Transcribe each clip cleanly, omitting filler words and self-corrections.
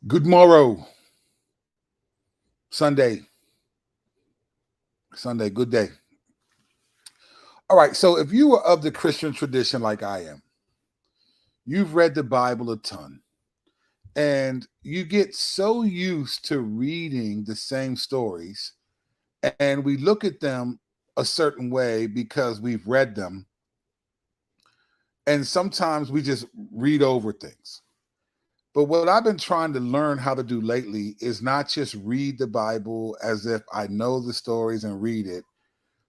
Good morrow, Sunday. Sunday, good day. All right, so if you are of the Christian tradition like I am, you've read the Bible a ton, and you get so used to reading the same stories, and we look at them a certain way because we've read them, and sometimes we just read over things. But what I've been trying to learn how to do lately is not just read the Bible as if I know the stories and read it,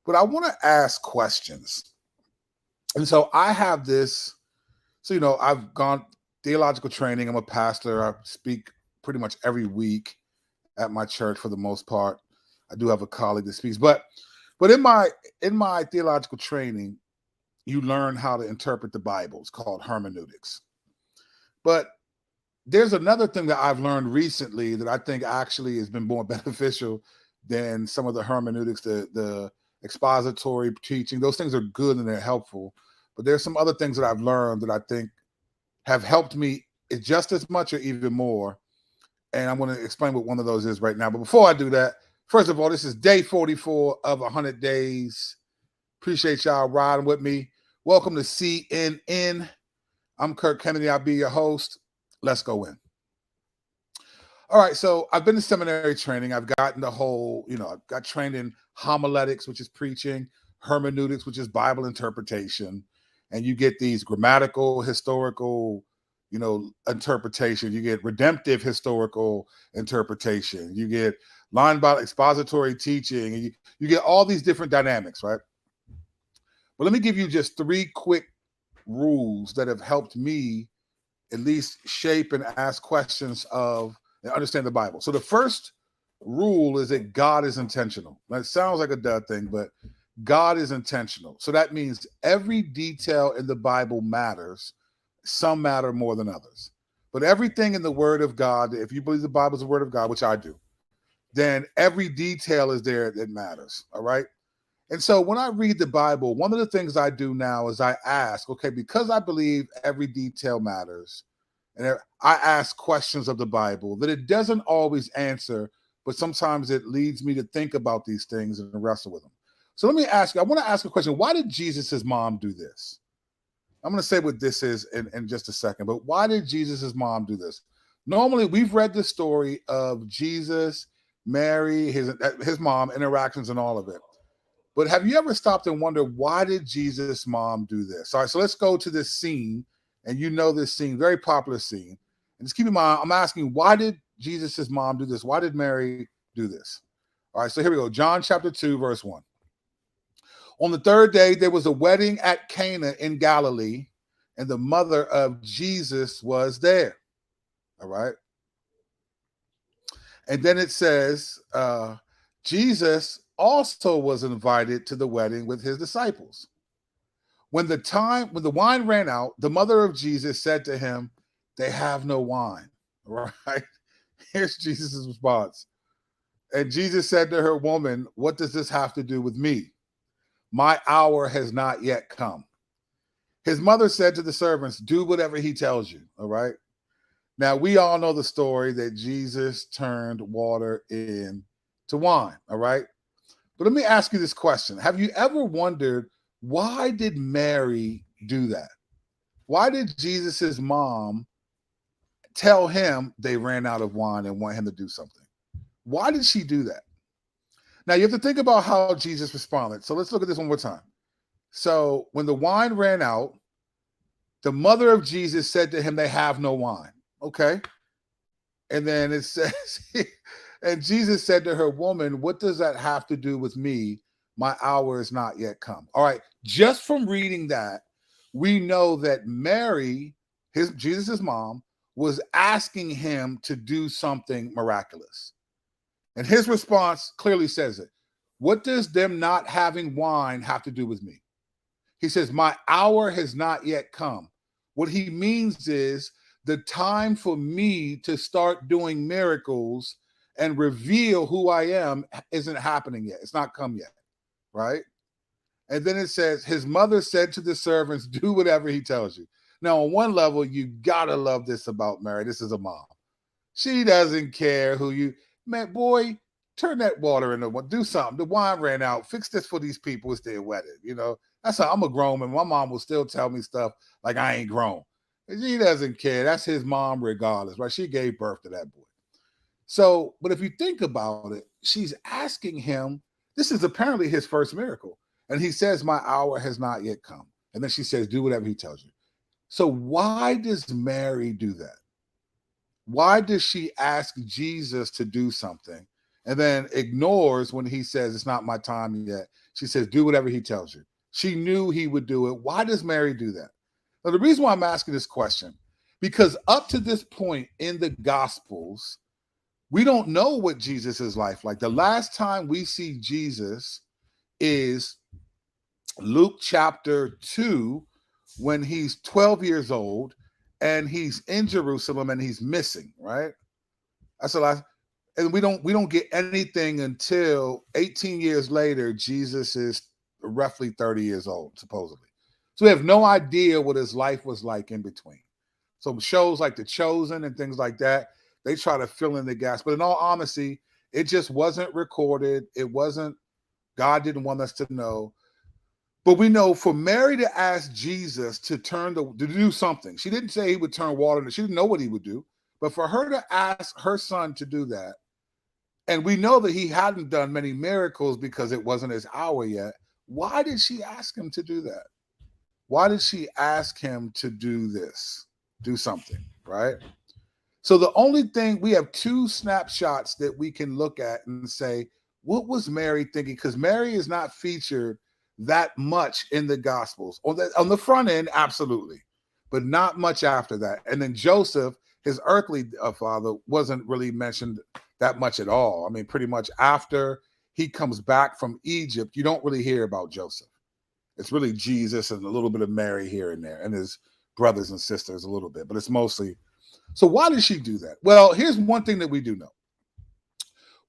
but I want to ask questions. And so I have this. So, I've gone theological training. I'm a pastor. I speak pretty much every week at my church for the most part. I do have a colleague that speaks, but in my theological training, you learn how to interpret the Bible. It's called hermeneutics. But there's another thing that I've learned recently that I think actually has been more beneficial than some of the hermeneutics, the expository teaching. Those things are good and they're helpful. But there's some other things that I've learned that I think have helped me just as much or even more. And I'm going to explain what one of those is right now. But before I do that, first of all, this is day 44 of 100 days. Appreciate y'all riding with me. Welcome to CNN. I'm Kirk Kennedy. I'll be your host. Let's go in. All right. So I've been to seminary training. I've gotten the whole, I've got trained in homiletics, which is preaching, hermeneutics, which is Bible interpretation. And you get these grammatical, historical, interpretation. You get redemptive historical interpretation. You get line by expository teaching. And you get all these different dynamics, right? But let me give you just three quick rules that have helped me at least shape and ask questions of and understand the Bible. So the first rule is that God is intentional. Now, it sounds like a dud thing, but God is intentional. So that means every detail in the Bible matters. Some matter more than others. But everything in the Word of God, if you believe the Bible is the Word of God, which I do, then every detail is there that matters. All right. And so when I read the Bible, one of the things I do now is I ask, okay, because I believe every detail matters, and I ask questions of the Bible that it doesn't always answer, but sometimes it leads me to think about these things and wrestle with them. So let me ask you, I want to ask a question. Why did Jesus' mom do this? I'm going to say what this is in just a second, but why did Jesus' mom do this? Normally, we've read the story of Jesus, Mary, his mom, interactions and all of it. But have you ever stopped and wondered, why did Jesus' mom do this? All right, so let's go to this scene, and you know this scene, very popular scene. And just keep in mind, I'm asking, why did Jesus' mom do this? Why did Mary do this? All right, so here we go. John chapter 2, verse 1. On the third day, there was a wedding at Cana in Galilee, and the mother of Jesus was there. All right. And then it says, Jesus also was invited to the wedding with his disciples. When the wine ran out, the mother of Jesus said to him, "They have no wine." All right. Here's Jesus' response. And Jesus said to her, "Woman, what does this have to do with me? My hour has not yet come." His mother said to the servants, "Do whatever he tells you." All right. Now, we all know the story that Jesus turned water into wine. All right. But let me ask you this question. Have you ever wondered, why did Mary do that? Why did Jesus' mom tell him they ran out of wine and want him to do something? Why did she do that? Now, you have to think about how Jesus responded. So let's look at this one more time. So when the wine ran out, the mother of Jesus said to him, "They have no wine." Okay. And then it says, and Jesus said to her, "Woman, what does that have to do with me? My hour is not yet come." All right. Just from reading that, we know that Mary, Jesus' mom, was asking him to do something miraculous. And his response clearly says it. What does them not having wine have to do with me? He says, "My hour has not yet come." What he means is the time for me to start doing miracles and reveal who I am isn't happening yet. It's not come yet, right? And then it says, his mother said to the servants, "Do whatever he tells you." Now, on one level, you gotta love this about Mary. This is a mom. She doesn't care who you, man, boy, turn that water into one, do something. The wine ran out. Fix this for these people. It's their wedding. That's how I'm a grown man. My mom will still tell me stuff like I ain't grown. She doesn't care. That's his mom, regardless, right? She gave birth to that boy. So, but if you think about it, she's asking him, this is apparently his first miracle. And he says, my hour has not yet come. And then she says, do whatever he tells you. So, why does Mary do that? Why does she ask Jesus to do something and then ignores when he says, it's not my time yet? She says, do whatever he tells you. She knew he would do it. Why does Mary do that? Now, the reason why I'm asking this question, because up to this point in the Gospels, we don't know what Jesus' life like. The last time we see Jesus is Luke chapter 2, when he's 12 years old and he's in Jerusalem and he's missing, right? That's the last. And we don't get anything until 18 years later. Jesus is roughly 30 years old, supposedly. So we have no idea what his life was like in between. So shows like The Chosen and things like that, they try to fill in the gaps. But in all honesty, it just wasn't recorded. It wasn't, God didn't want us to know. But we know for Mary to ask Jesus to do something, she didn't say he would turn water. She didn't know what he would do. But for her to ask her son to do that, and we know that he hadn't done many miracles because it wasn't his hour yet, why did she ask him to do that? Why did she ask him to do this? Do something, right? So the only thing, we have two snapshots that we can look at and say, what was Mary thinking? Because Mary is not featured that much in the Gospels. On the front end, absolutely, but not much after that. And then Joseph, his earthly father, wasn't really mentioned that much at all. I mean, pretty much after he comes back from Egypt, you don't really hear about Joseph. It's really Jesus and a little bit of Mary here and there, and his brothers and sisters a little bit, but it's mostly. So why did she do that? Well, here's one thing that we do know.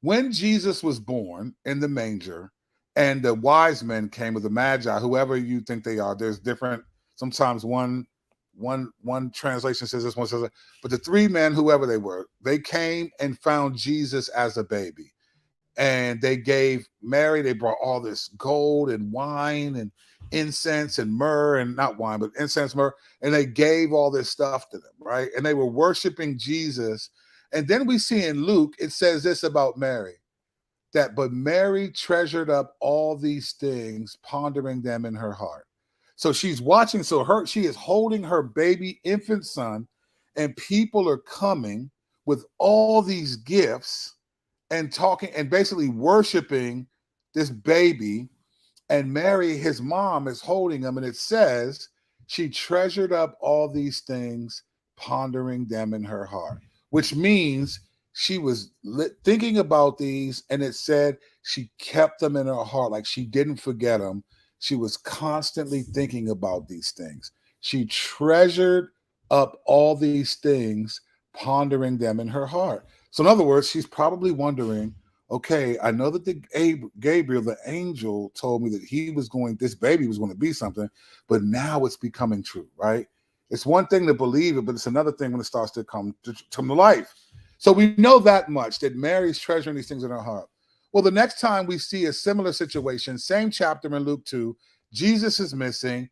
When Jesus was born in the manger and the wise men came with the magi, whoever you think they are, there's different, sometimes one translation says this, one says that, but the three men, whoever they were, they came and found Jesus as a baby. And they gave Mary, they brought all this gold and wine and incense and myrrh, and not wine, but incense, myrrh. And they gave all this stuff to them, right? And they were worshiping Jesus. And then we see in Luke, it says this about Mary, that but Mary treasured up all these things, pondering them in her heart. So she's watching, she is holding her baby infant son, and people are coming with all these gifts and talking and basically worshiping this baby. And Mary, his mom, is holding him. And it says she treasured up all these things, pondering them in her heart, which means she was thinking about these. And it said she kept them in her heart, like she didn't forget them. She was constantly thinking about these things. She treasured up all these things, pondering them in her heart. So in other words, she's probably wondering, okay, I know that Gabriel, the angel, told me that this baby was going to be something, but now it's becoming true, right? It's one thing to believe it, but it's another thing when it starts to come to life. So we know that much, that Mary's treasuring these things in her heart. Well, the next time we see a similar situation, same chapter in Luke 2, Jesus is missing.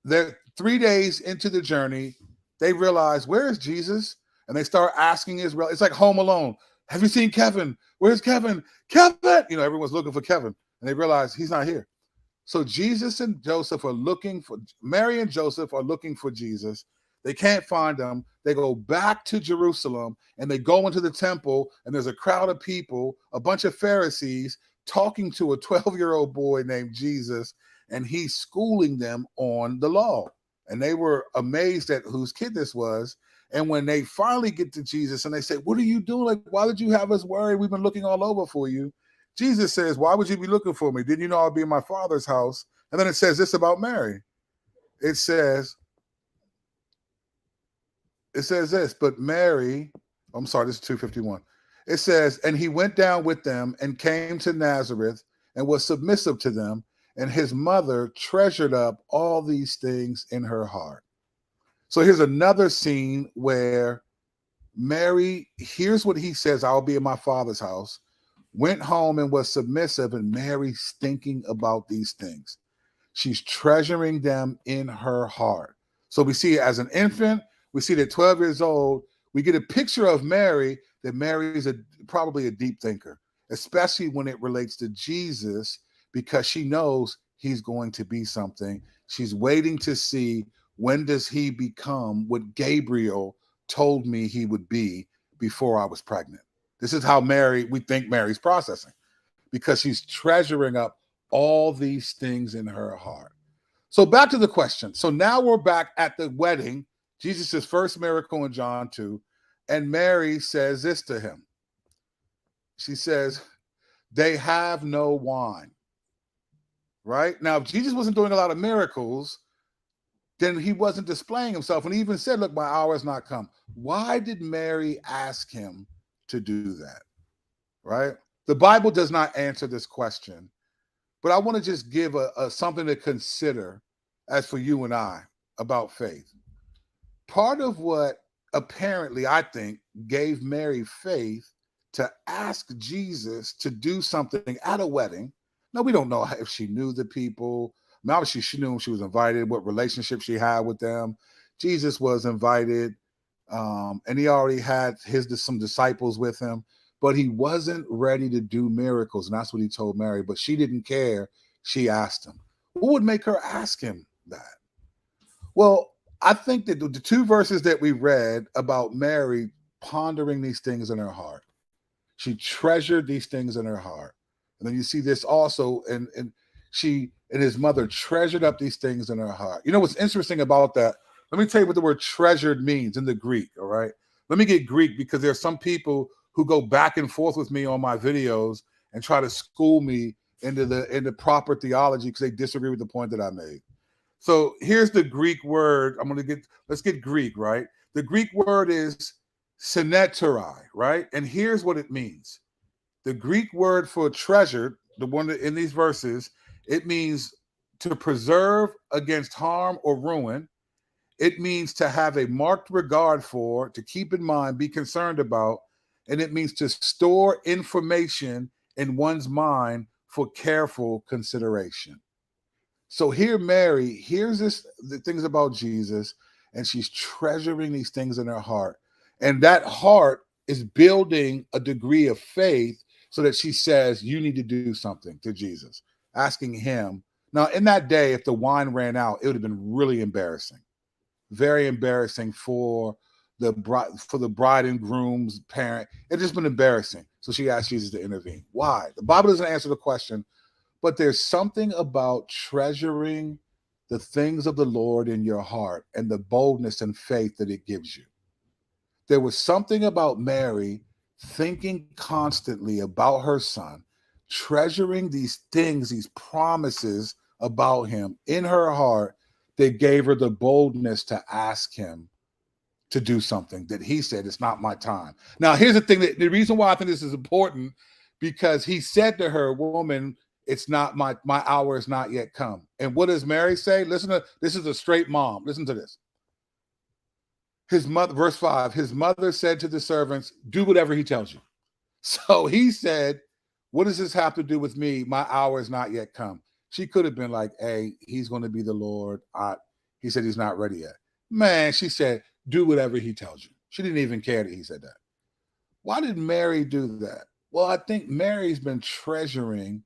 They're 3 days into the journey. They realize, where is Jesus? And they start asking Israel. It's like Home Alone. Have you seen Kevin? Where's Kevin? Kevin! Everyone's looking for Kevin. And they realize he's not here. So Mary and Joseph are looking for Jesus. They can't find him. They go back to Jerusalem and they go into the temple, and there's a crowd of people, a bunch of Pharisees, talking to a 12-year-old boy named Jesus, and he's schooling them on the law. And they were amazed at whose kid this was. And when they finally get to Jesus and they say, what are you doing? Like, why did you have us worried? We've been looking all over for you. Jesus says, why would you be looking for me? Didn't you know I'll be in my Father's house? And then it says this about Mary. It says this, but Mary, I'm sorry, this is 251. It says, and he went down with them and came to Nazareth and was submissive to them. And his mother treasured up all these things in her heart. So here's another scene where Mary, here's what he says: I'll be in my father's house. Went home and was submissive, and Mary's thinking about these things. She's treasuring them in her heart. So we see as an infant, we see that 12 years old, we get a picture of Mary, that Mary is probably a deep thinker, especially when it relates to Jesus, because she knows he's going to be something. She's waiting to see, when does he become what Gabriel told me he would be before I was pregnant. This is how we think Mary's processing, because she's treasuring up all these things in her heart. So back to the question. So now we're back at the wedding, Jesus' first miracle in John 2, and Mary says this to him. She says, they have no wine. Right? Now, if Jesus wasn't doing a lot of miracles, then he wasn't displaying himself. And he even said, look, my hour has not come. Why did Mary ask him to do that? Right? The Bible does not answer this question, but I want to just give a something to consider as for you and I about faith. Part of what apparently I think gave Mary faith to ask Jesus to do something at a wedding. Now, we don't know if she knew the people. I mean, obviously, she knew she was invited, what relationship she had with them. Jesus was invited, and he already had some disciples with him, but he wasn't ready to do miracles, and that's what he told Mary. But she didn't care. She asked him. What would make her ask him that? Well, I think that the two verses that we read about Mary pondering these things in her heart, she treasured these things in her heart. And then you see this also, and she and his mother treasured up these things in her heart. You know what's interesting about that? Let me tell you what the word treasured means in the Greek, all right? Let me get Greek, because there are some people who go back and forth with me on my videos and try to school me into proper theology because they disagree with the point that I made. So here's the Greek word. Let's get Greek, right? The Greek word is syneterai, right? And here's what it means. The Greek word for treasured, the one that in these verses, it means to preserve against harm or ruin. It means to have a marked regard for, to keep in mind, be concerned about, and it means to store information in one's mind for careful consideration. So here, Mary hears the things about Jesus, and she's treasuring these things in her heart. And that heart is building a degree of faith so that she says, you need to do something to Jesus, asking him. Now, in that day, if the wine ran out, it would have been really embarrassing, very embarrassing for the bride and groom's parent. It just been embarrassing. So she asked Jesus to intervene. Why? The Bible doesn't answer the question, but there's something about treasuring the things of the Lord in your heart and the boldness and faith that it gives you. There was something about Mary thinking constantly about her son, treasuring these things, these promises about him in her heart, that gave her the boldness to ask him to do something that he said, it's not my time. Now, here's the thing, that the reason why I think this is important, because he said to her, woman, it's not my hour is not yet come. And what does Mary say? Listen to this, is a straight mom. Listen to this. His mother, verse 5, his mother said to the servants, do whatever he tells you. So he said, what does this have to do with me? My hour is not yet come. She could have been like, hey, he's going to be the Lord. He said he's not ready yet. Man, she said, do whatever he tells you. She didn't even care that he said that. Why did Mary do that? Well, I think Mary's been treasuring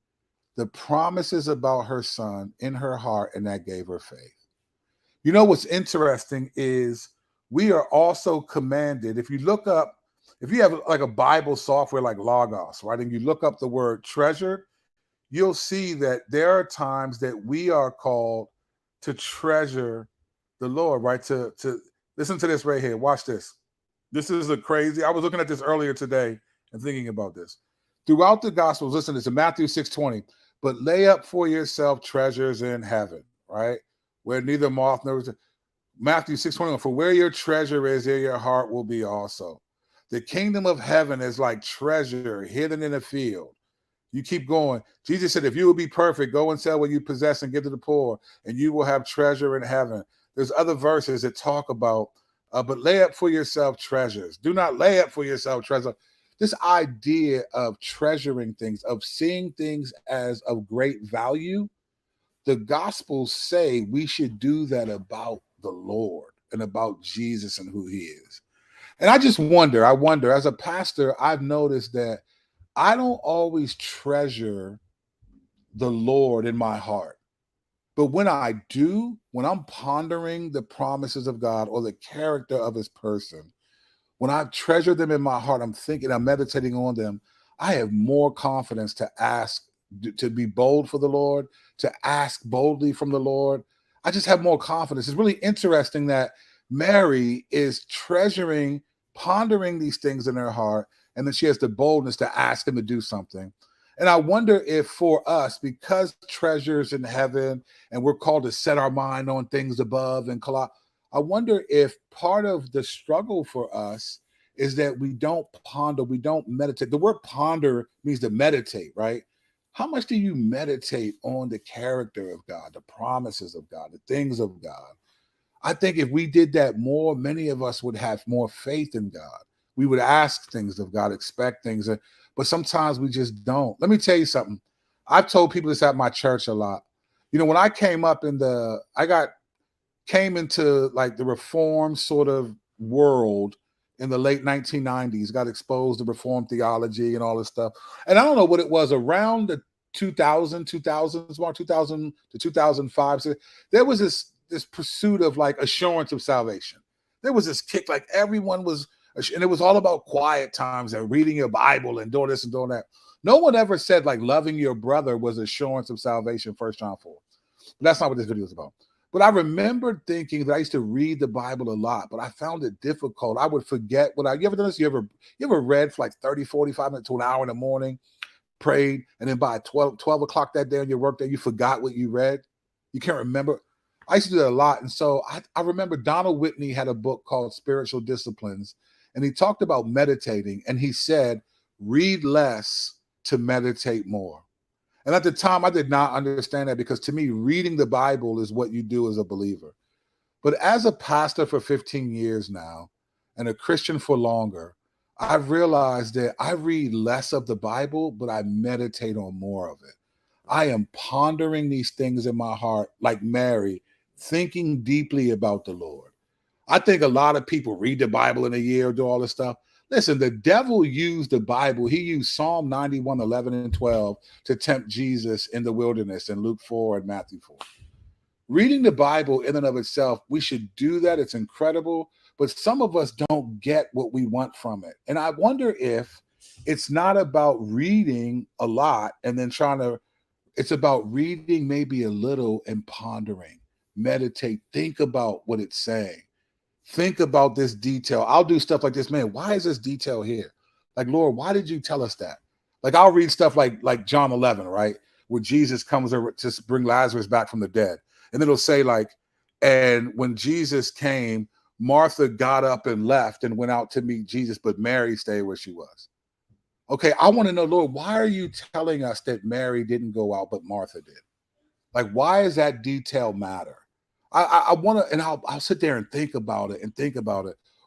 the promises about her son in her heart, and that gave her faith. You know what's interesting is we are also commanded, if you have like a Bible software like Logos, right, and you look up the word treasure, you'll see that there are times that we are called to treasure the Lord, right? To listen to this right here. Watch this. This is I was looking at this earlier today and thinking about this. Throughout the Gospels, listen to this in Matthew 6:20, but lay up for yourself treasures in heaven, right? Where neither moth nor Matthew 6:21, for where your treasure is, there your heart will be also. The kingdom of heaven is like treasure hidden in a field. You keep going. Jesus said, if you will be perfect, go and sell what you possess and give to the poor, and you will have treasure in heaven. There's other verses that talk about But lay up for yourself treasures. Do not lay up for yourself treasure. This idea of treasuring things, of seeing things as of great value, the Gospels say we should do that about the Lord and about Jesus and who he is. And I wonder, as a pastor, I've noticed that I don't always treasure the Lord in my heart. But when I do, when I'm pondering the promises of God or the character of his person, when I treasure them in my heart, I'm thinking, I'm meditating on them, I have more confidence to ask, to be bold for the Lord, to ask boldly from the Lord. I just have more confidence. It's really interesting that Mary is treasuring, pondering these things in her heart, and then she has the boldness to ask him to do something. And I wonder if for us, because treasures in heaven and we're called to set our mind on things above and I wonder if part of the struggle for us is that we don't ponder, we don't meditate. The word ponder means to meditate, right? How much do you meditate on the character of God, the promises of God, the things of God? I think if we did that more, many of us would have more faith in God. We would ask things of God, expect things, but sometimes we just don't. Let me tell you something. I've told people this at my church a lot. You know, when I came up came into like the reform sort of world in the late 1990s, got exposed to reform theology and all this stuff. And I don't know what it was around the 2000s mark, 2000 to 2005. So there was this pursuit of like assurance of salvation. There was this kick, like everyone was, and it was all about quiet times and reading your Bible and doing this and doing that. No one ever said like loving your brother was assurance of salvation, 1 John 4. But that's not what this video is about. But I remember thinking that I used to read the Bible a lot, but I found it difficult. I would forget you ever done this? You ever read for like 30, 45 minutes to an hour in the morning, prayed, and then by 12 o'clock that day on your work day, you forgot what you read? You can't remember. I used to do that a lot. And so I remember Donald Whitney had a book called Spiritual Disciplines, and he talked about meditating, and he said, read less to meditate more. And at the time, I did not understand that because to me, reading the Bible is what you do as a believer. But as a pastor for 15 years now and a Christian for longer, I've realized that I read less of the Bible, but I meditate on more of it. I am pondering these things in my heart like Mary, thinking deeply about the Lord. I think a lot of people read the Bible in a year, do all this stuff. Listen, the devil used the Bible. He used Psalm 91, 11, and 12 to tempt Jesus in the wilderness in Luke 4 and Matthew 4. Reading the Bible in and of itself, we should do that. It's incredible. But some of us don't get what we want from it. And I wonder if it's not about reading a lot and then it's about reading maybe a little and pondering, meditate, think about what it's saying. Think about this detail. I'll do stuff like this, man. Why is this detail here? Like, Lord, why did you tell us that? Like, I'll read stuff like John 11, right? Where Jesus comes to bring Lazarus back from the dead. And it'll say like, and when Jesus came, Martha got up and left and went out to meet Jesus, but Mary stayed where she was. Okay, I want to know, Lord, why are you telling us that Mary didn't go out, but Martha did? Like, why does that detail matter? I want to, and I'll sit there and think about it,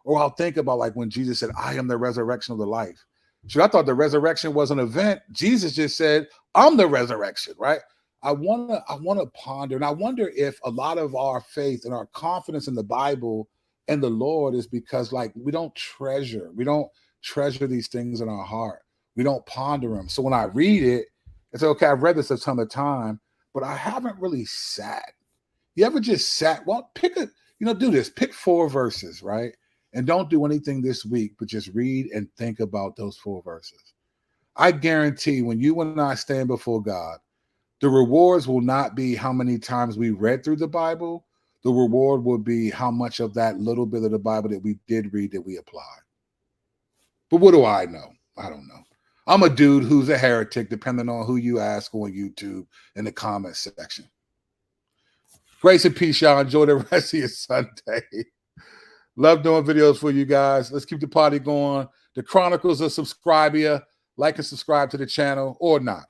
or I'll think about like when Jesus said, "I am the resurrection of the life." So I thought the resurrection was an event. Jesus just said, "I'm the resurrection," right? I want to ponder, and I wonder if a lot of our faith and our confidence in the Bible and the Lord is because like we don't treasure these things in our heart. We don't ponder them. So when I read it, it's okay. I've read this a ton of time, but I haven't really sat. You ever just sat? Well, do this. Pick 4 verses, right? And don't do anything this week, but just read and think about those 4 verses. I guarantee when you and I stand before God, the rewards will not be how many times we read through the Bible. The reward will be how much of that little bit of the Bible that we did read that we applied. But what do I know? I don't know. I'm a dude who's a heretic, depending on who you ask on YouTube in the comment section. Grace and peace, y'all. Enjoy the rest of your Sunday. Love doing videos for you guys. Let's keep the party going. The Chronicles are subscribe here. Like and subscribe to the channel or not.